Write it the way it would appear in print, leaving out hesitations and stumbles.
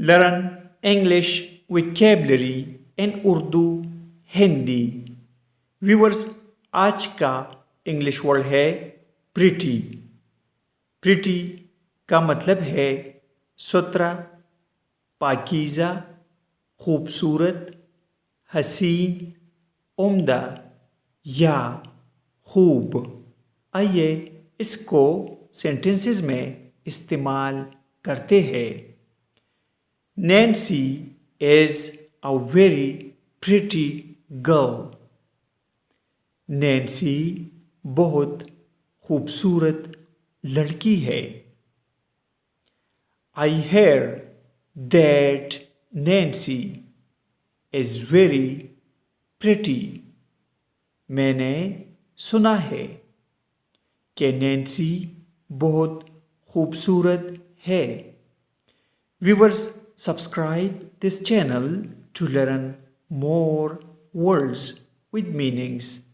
Learn English vocabulary and Urdu Hindi. Viewers, आज का English word है प्रिटी। प्रिटी का मतलब है सुथरा, पाकीज़ा, खूबसूरत, हसीन, उम्दा या खूब। आइए इसको सेंटेंसेस में इस्तेमाल करते हैं। Nancy is a very pretty girl. Nancy बहुत खूबसूरत लड़की है। I hear that Nancy is very pretty. मैंने सुना है कि नैन्सी बहुत खूबसूरत है। Viewers, subscribe this channel to learn more words with meanings.